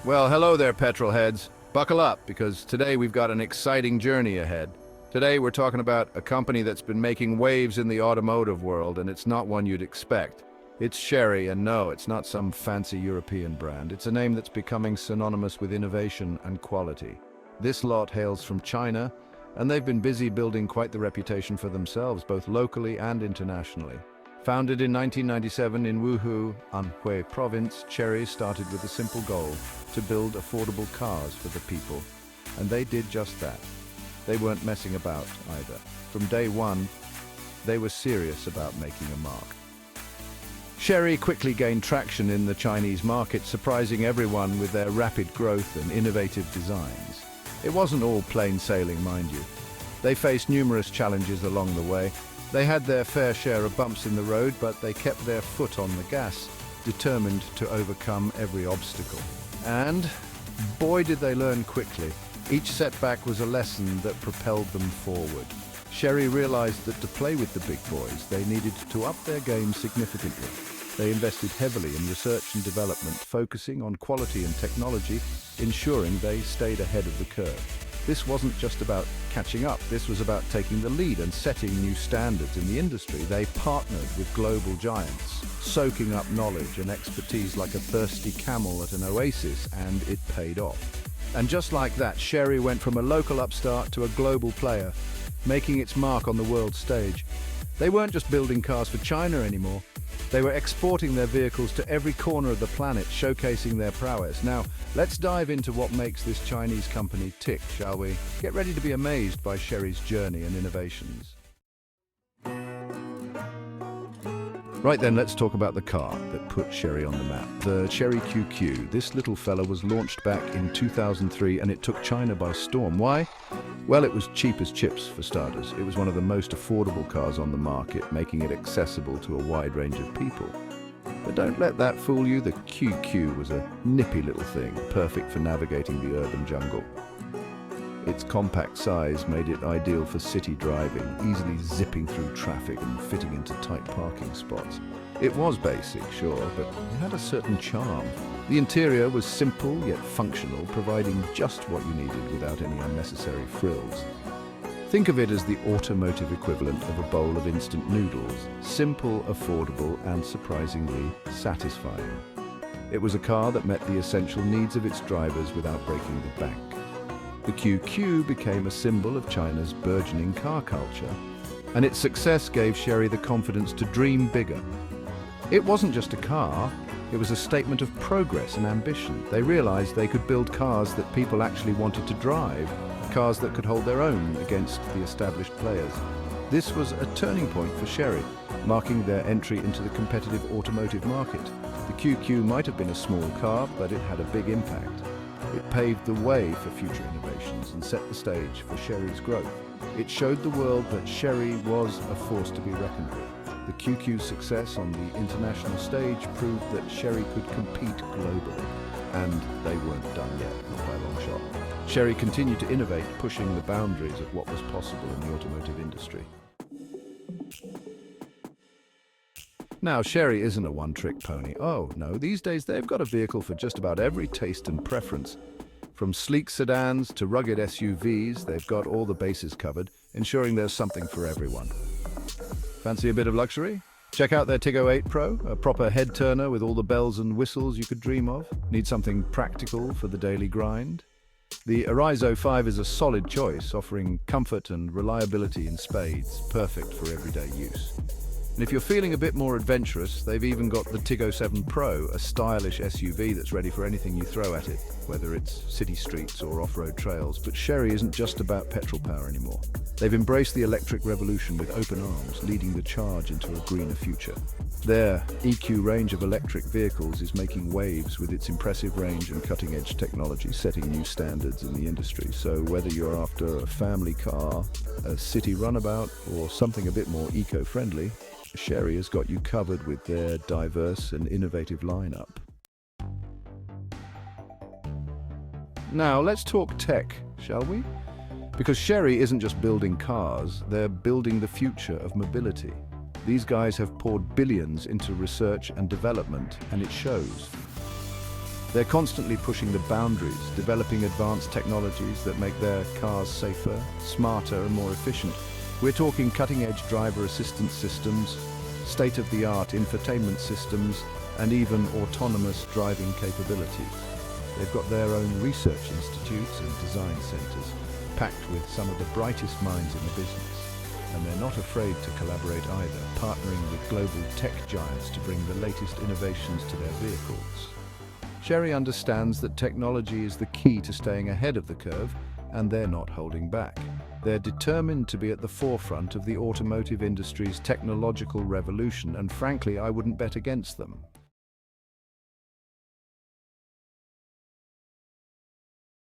Well, hello there, petrol heads. Buckle up, because today we've got an exciting journey ahead. Today we're talking about a company that's been making waves in the automotive world, and it's not one you'd expect. It's Chery, and no, it's not some fancy European brand. It's a name that's becoming synonymous with innovation and quality. This lot hails from China, and they've been busy building quite the reputation for themselves, both locally and internationally. Founded in 1997 in Wuhu, Anhui province, Chery started with a simple goal: to build affordable cars for the people. And they did just that. They weren't messing about either. From day one, they were serious about making a mark. Chery quickly gained traction in the Chinese market, surprising everyone with their rapid growth and innovative designs. It wasn't all plain sailing, mind you. They faced numerous challenges along the way. They had their fair share of bumps in the road, but they kept their foot on the gas, determined to overcome every obstacle. And boy, did they learn quickly. Each setback was a lesson that propelled them forward. Chery realized that to play with the big boys, they needed to up their game significantly. They invested heavily in research and development, focusing on quality and technology, ensuring they stayed ahead of the curve. This wasn't just about catching up, this was about taking the lead and setting new standards in the industry. They partnered with global giants, soaking up knowledge and expertise like a thirsty camel at an oasis, and it paid off. And just like that, Chery went from a local upstart to a global player, making its mark on the world stage. They weren't just building cars for China anymore. They were exporting their vehicles to every corner of the planet, showcasing their prowess. Now, let's dive into what makes this Chinese company tick, shall we? Get ready to be amazed by Chery's journey and innovations. Right then, let's talk about the car that put Chery on the map. The Chery QQ. This little fella was launched back in 2003, and it took China by storm. Why? Well, it was cheap as chips for starters. It was one of the most affordable cars on the market, making it accessible to a wide range of people. But don't let that fool you. The QQ was a nippy little thing, perfect for navigating the urban jungle. Its compact size made it ideal for city driving, easily zipping through traffic and fitting into tight parking spots. It was basic, sure, but it had a certain charm. The interior was simple yet functional, providing just what you needed without any unnecessary frills. Think of it as the automotive equivalent of a bowl of instant noodles: simple, affordable, and surprisingly satisfying. It was a car that met the essential needs of its drivers without breaking the bank. The QQ became a symbol of China's burgeoning car culture, and its success gave Chery the confidence to dream bigger. It wasn't just a car, it was a statement of progress and ambition. They realized they could build cars that people actually wanted to drive, cars that could hold their own against the established players. This was a turning point for Chery, marking their entry into the competitive automotive market. The QQ might have been a small car, but it had a big impact. It paved the way for future innovations and set the stage for Chery's growth. It showed the world that Chery was a force to be reckoned with. The QQ's success on the international stage proved that Chery could compete globally. And they weren't done yet, not by a long shot. Chery continued to innovate, pushing the boundaries of what was possible in the automotive industry. Now, Chery isn't a one-trick pony. Oh, no, these days they've got a vehicle for just about every taste and preference. From sleek sedans to rugged SUVs, they've got all the bases covered, ensuring there's something for everyone. Fancy a bit of luxury? Check out their Tiggo 8 Pro, a proper head-turner with all the bells and whistles you could dream of. Need something practical for the daily grind? The Arizo 5 is a solid choice, offering comfort and reliability in spades, perfect for everyday use. And if you're feeling a bit more adventurous, they've even got the Tiggo 7 Pro, a stylish SUV that's ready for anything you throw at it, whether it's city streets or off-road trails. But Chery isn't just about petrol power anymore. They've embraced the electric revolution with open arms, leading the charge into a greener future. Their EQ range of electric vehicles is making waves with its impressive range and cutting-edge technology, setting new standards in the industry. So whether you're after a family car, a city runabout, or something a bit more eco-friendly, Chery has got you covered with their diverse and innovative lineup. Now, let's talk tech, shall we? Because Chery isn't just building cars, they're building the future of mobility. These guys have poured billions into research and development, and it shows. They're constantly pushing the boundaries, developing advanced technologies that make their cars safer, smarter, and more efficient. We're talking cutting-edge driver assistance systems, state-of-the-art infotainment systems, and even autonomous driving capabilities. They've got their own research institutes and design centers, packed with some of the brightest minds in the business. And they're not afraid to collaborate either, partnering with global tech giants to bring the latest innovations to their vehicles. Chery understands that technology is the key to staying ahead of the curve, and they're not holding back. They're determined to be at the forefront of the automotive industry's technological revolution, and frankly, I wouldn't bet against them.